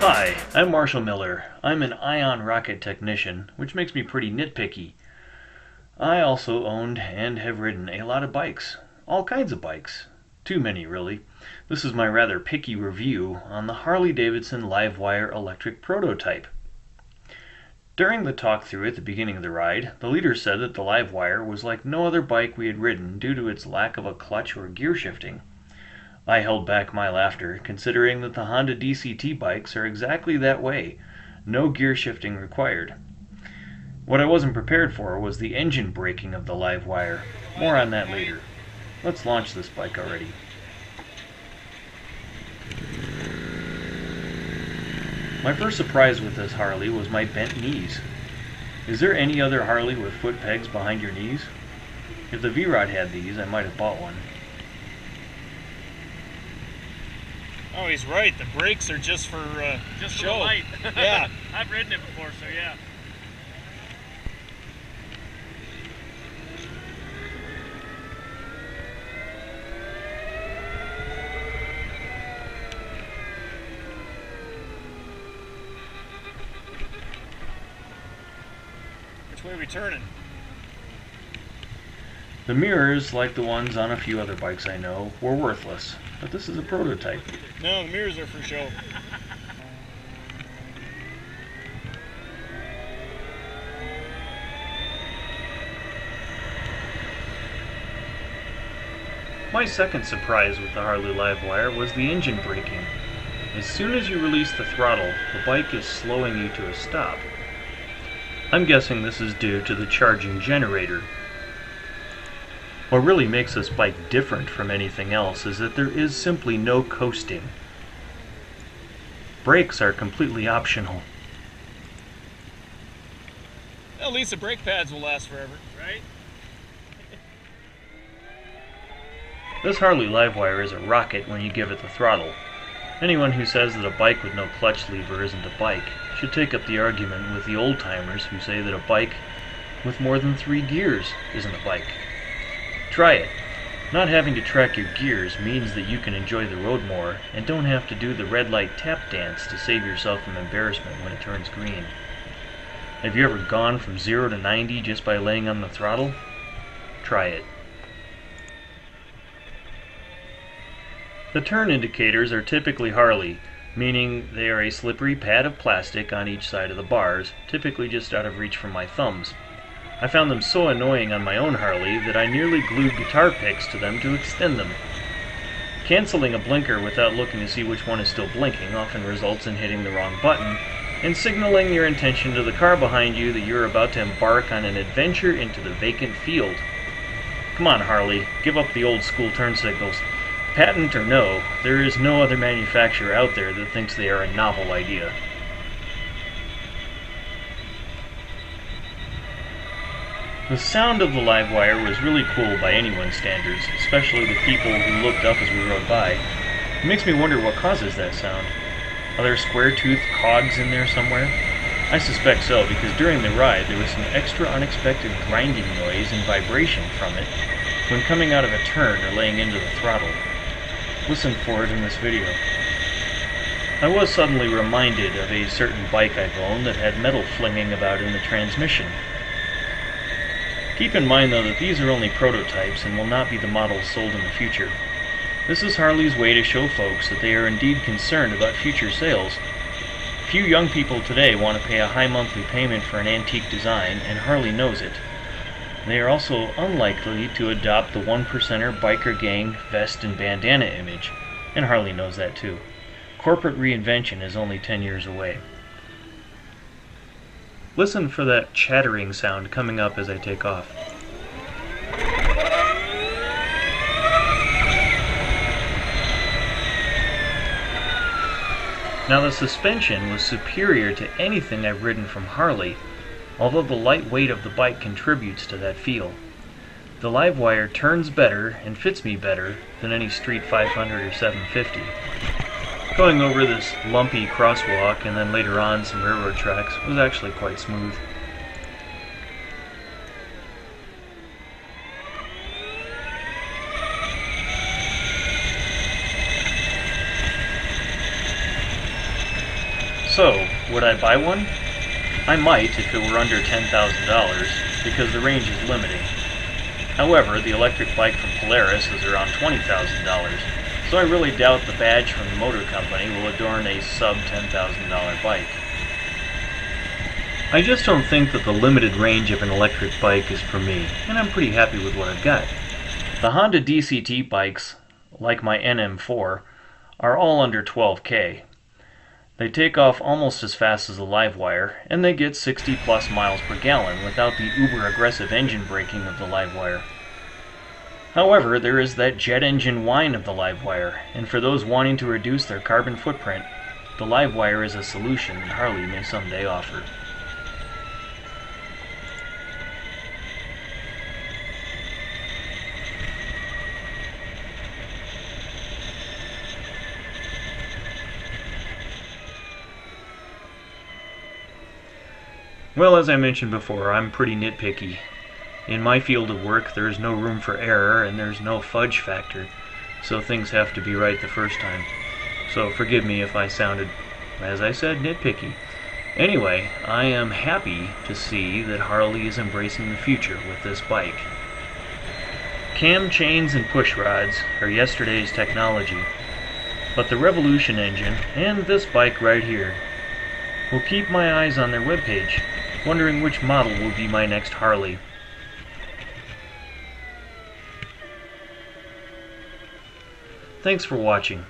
Hi, I'm Marshall Miller. I'm an ion rocket technician, which makes me pretty nitpicky. I also owned and have ridden a lot of bikes. All kinds of bikes. Too many, really. This is my rather picky review on the Harley Davidson Livewire electric prototype. During the talk through at the beginning of the ride, the leader said that the Livewire was like no other bike we had ridden due to its lack of a clutch or gear shifting. I held back my laughter, considering that the Honda DCT bikes are exactly that way, no gear shifting required. What I wasn't prepared for was the engine braking of the Livewire. More on that later. Let's launch this bike already. My first surprise with this Harley was my bent knees. Is there any other Harley with foot pegs behind your knees? If the V-Rod had these, I might have bought one. Oh, he's right. The brakes are just for just show. For the light. Yeah. I've ridden it before, so yeah. Which way are we turning? The mirrors, like the ones on a few other bikes I know, were worthless, but this is a prototype. No, the mirrors are for show. My second surprise with the Harley Livewire was the engine braking. As soon as you release the throttle, the bike is slowing you to a stop. I'm guessing this is due to the charging generator. What really makes this bike different from anything else is that there is simply no coasting. Brakes are completely optional. At least the brake pads will last forever. Right? This Harley Livewire is a rocket when you give it the throttle. Anyone who says that a bike with no clutch lever isn't a bike should take up the argument with the old-timers who say that a bike with more than 3 gears isn't a bike. Try it. Not having to track your gears means that you can enjoy the road more and don't have to do the red light tap dance to save yourself from embarrassment when it turns green. Have you ever gone from 0 to 90 just by laying on the throttle? Try it. The turn indicators are typically Harley, meaning they are a slippery pad of plastic on each side of the bars, typically just out of reach from my thumbs. I found them so annoying on my own Harley that I nearly glued guitar picks to them to extend them. Canceling a blinker without looking to see which one is still blinking often results in hitting the wrong button, and signaling your intention to the car behind you that you're about to embark on an adventure into the vacant field. Come on, Harley, give up the old school turn signals. Patent or no, there is no other manufacturer out there that thinks they are a novel idea. The sound of the Livewire was really cool by anyone's standards, especially the people who looked up as we rode by. It makes me wonder what causes that sound. Are there square-toothed cogs in there somewhere? I suspect so, because during the ride there was some extra unexpected grinding noise and vibration from it when coming out of a turn or laying into the throttle. Listen for it in this video. I was suddenly reminded of a certain bike I've owned that had metal flinging about in the transmission. Keep in mind though that these are only prototypes and will not be the models sold in the future. This is Harley's way to show folks that they are indeed concerned about future sales. Few young people today want to pay a high monthly payment for an antique design, and Harley knows it. They are also unlikely to adopt the one-percenter biker gang vest and bandana image, and Harley knows that too. Corporate reinvention is only 10 years away. Listen for that chattering sound coming up as I take off. Now the suspension was superior to anything I've ridden from Harley, although the light weight of the bike contributes to that feel. The Livewire turns better and fits me better than any Street 500 or 750. Going over this lumpy crosswalk and then later on some railroad tracks was actually quite smooth. So, would I buy one? I might if it were under $10,000, because the range is limiting. However, the electric bike from Polaris is around $20,000, so I really doubt the badge from the motor company will adorn a sub-$10,000 bike. I just don't think that the limited range of an electric bike is for me, and I'm pretty happy with what I've got. The Honda DCT bikes, like my NM4, are all under 12K. They take off almost as fast as a Livewire, and they get 60 plus miles per gallon without the uber-aggressive engine braking of the Livewire. However, there is that jet engine whine of the Livewire, and for those wanting to reduce their carbon footprint, the Livewire is a solution that Harley may someday offer. Well, as I mentioned before, I'm pretty nitpicky. In my field of work, there's no room for error and there's no fudge factor, so things have to be right the first time. So forgive me if I sounded, as I said, nitpicky. Anyway, I am happy to see that Harley is embracing the future with this bike. Cam chains and push rods are yesterday's technology, but the Revolution engine and this bike right here will keep my eyes on their webpage, wondering which model will be my next Harley. Thanks for watching.